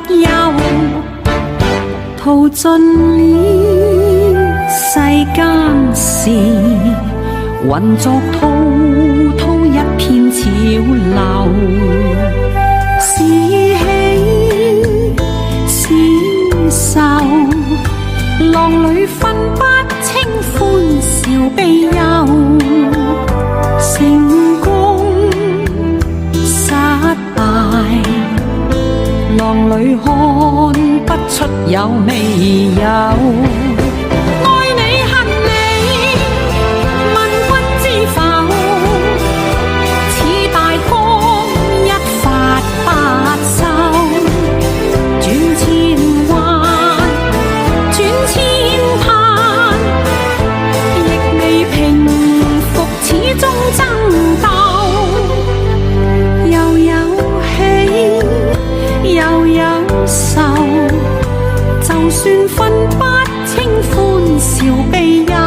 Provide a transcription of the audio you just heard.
休，淘盡了世間事，混作滔滔一片潮流。是喜是愁，浪裏分不清歡笑悲憂。成功失敗，浪裏看不出有未有。愛你恨你，問君知否？似大江一發不收，轉千彎，轉千灘，亦未平復，始終爭鬥。又有喜，又有愁，就算分不清歡笑悲憂。